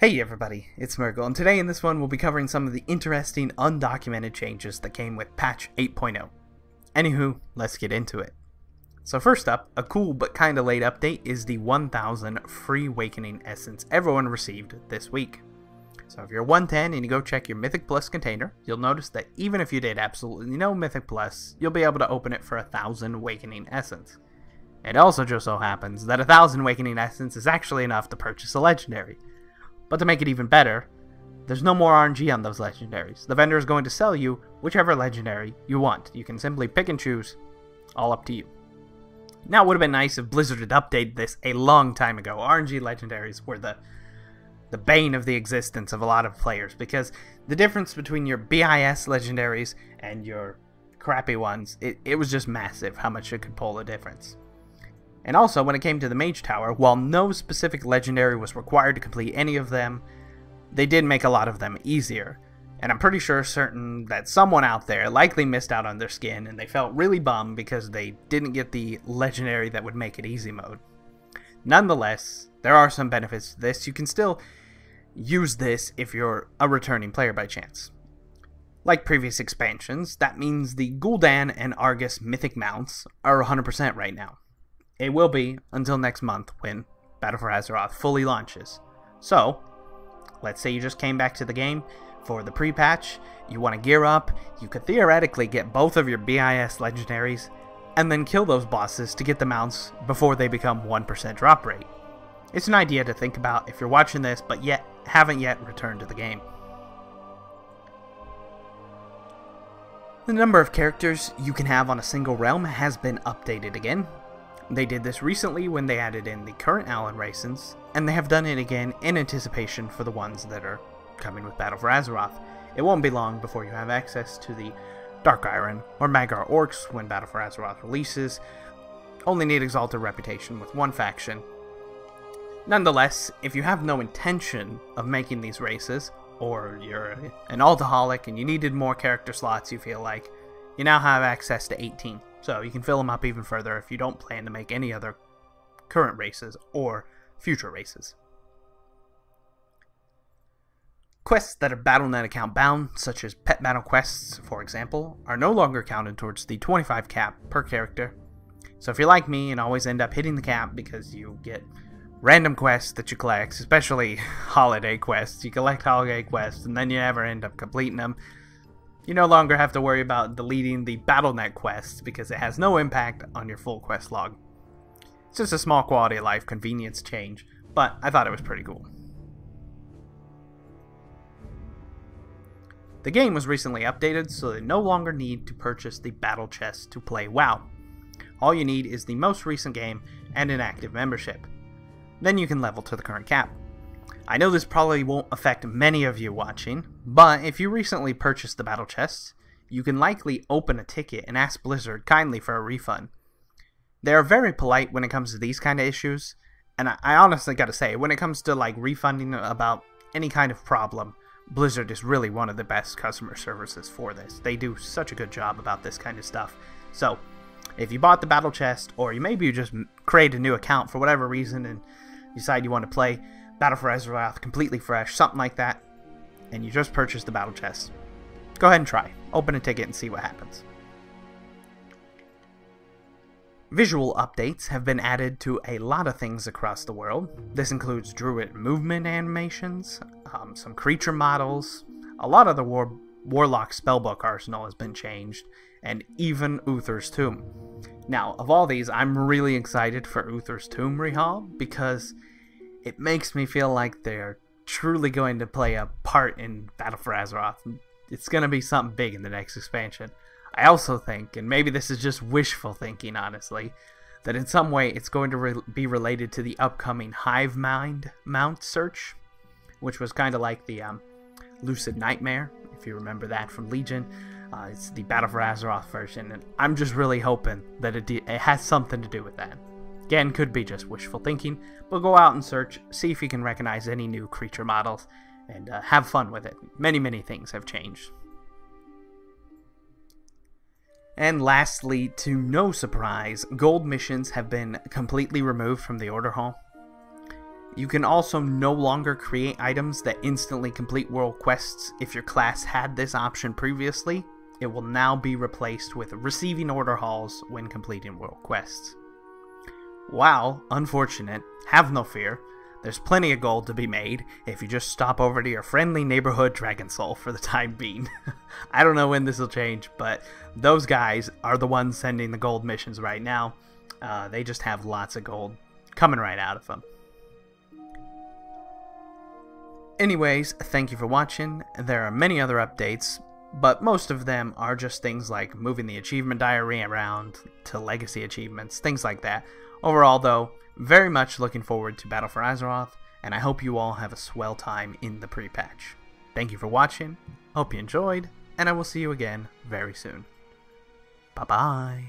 Hey everybody, it's Murgle, and today in this one we'll be covering some of the interesting undocumented changes that came with patch 8.0. Anywho, let's get into it. So first up, a cool but kinda late update is the 1000 free Awakening Essence everyone received this week. So if you're 110 and you go check your Mythic Plus container, you'll notice that even if you did absolutely no Mythic Plus, you'll be able to open it for 1000 Awakening Essence. It also just so happens that 1000 Awakening Essence is actually enough to purchase a Legendary. But to make it even better, there's no more RNG on those legendaries. The vendor is going to sell you whichever legendary you want. You can simply pick and choose, all up to you. Now it would have been nice if Blizzard had updated this a long time ago. RNG legendaries were the bane of the existence of a lot of players, because the difference between your BIS legendaries and your crappy ones, it was just massive how much it could pull the difference. And also, when it came to the Mage Tower, while no specific legendary was required to complete any of them, they did make a lot of them easier. And I'm pretty certain that someone out there likely missed out on their skin, and they felt really bummed because they didn't get the legendary that would make it easy mode. Nonetheless, there are some benefits to this. You can still use this if you're a returning player by chance. Like previous expansions, that means the Gul'dan and Argus mythic mounts are 100% right now. It will be until next month when Battle for Azeroth fully launches. So, let's say you just came back to the game for the pre-patch, you want to gear up, you could theoretically get both of your BIS legendaries, and then kill those bosses to get the mounts before they become 1% drop rate. It's an idea to think about if you're watching this but haven't yet returned to the game. The number of characters you can have on a single realm has been updated again. They did this recently when they added in the current Allen races, and they have done it again in anticipation for the ones that are coming with Battle for Azeroth. It won't be long before you have access to the Dark Iron or Magar Orcs when Battle for Azeroth releases. Only need Exalted Reputation with one faction. Nonetheless, if you have no intention of making these races, or you're an Altaholic and you needed more character slots you feel like, you now have access to 18. So you can fill them up even further if you don't plan to make any other current races or future races. Quests that are Battle.net account bound, such as pet battle quests, for example, are no longer counted towards the 25 cap per character. So if you're like me and always end up hitting the cap because you get random quests that you collect, especially holiday quests, you collect holiday quests and then you never end up completing them, you no longer have to worry about deleting the Battle.net quests because it has no impact on your full quest log. It's just a small quality of life convenience change, but I thought it was pretty cool. The game was recently updated, so they no longer need to purchase the battle chest to play WoW. All you need is the most recent game and an active membership. Then you can level to the current cap. I know this probably won't affect many of you watching, but if you recently purchased the battle chests, you can likely open a ticket and ask Blizzard kindly for a refund. They are very polite when it comes to these kind of issues, and I honestly gotta say, when it comes to like refunding about any kind of problem, Blizzard is really one of the best customer services for this. They do such a good job about this kind of stuff. So, if you bought the battle chest, or maybe you just create a new account for whatever reason and decide you want to play Battle for Azeroth completely fresh, something like that, and you just purchased the battle chest, go ahead and try. Open a ticket and see what happens. Visual updates have been added to a lot of things across the world. This includes druid movement animations, some creature models, a lot of the Warlock spellbook arsenal has been changed, and even Uther's Tomb. Now, of all these, I'm really excited for Uther's Tomb rehaul because it makes me feel like they're truly going to play a part in Battle for Azeroth. It's going to be something big in the next expansion. I also think, and maybe this is just wishful thinking honestly, that in some way it's going to be related to the upcoming Hive Mind mount search, which was kind of like the Lucid Nightmare, if you remember that from Legion. It's the Battle for Azeroth version, and I'm just really hoping that it has something to do with that. Again, could be just wishful thinking, but go out and search, see if you can recognize any new creature models, and have fun with it. Many things have changed. And lastly, to no surprise, gold missions have been completely removed from the order hall. You can also no longer create items that instantly complete world quests if your class had this option previously. It will now be replaced with receiving order halls when completing world quests. While unfortunate, have no fear, there's plenty of gold to be made if you just stop over to your friendly neighborhood Dragon Soul for the time being. I don't know when this will change, but those guys are the ones sending the gold missions right now. They just have lots of gold coming right out of them. Anyways, thank you for watching. There are many other updates, but most of them are just things like moving the achievement diary around to legacy achievements, things like that. Overall, though, very much looking forward to Battle for Azeroth, and I hope you all have a swell time in the pre-patch. Thank you for watching, hope you enjoyed, and I will see you again very soon. Bye-bye.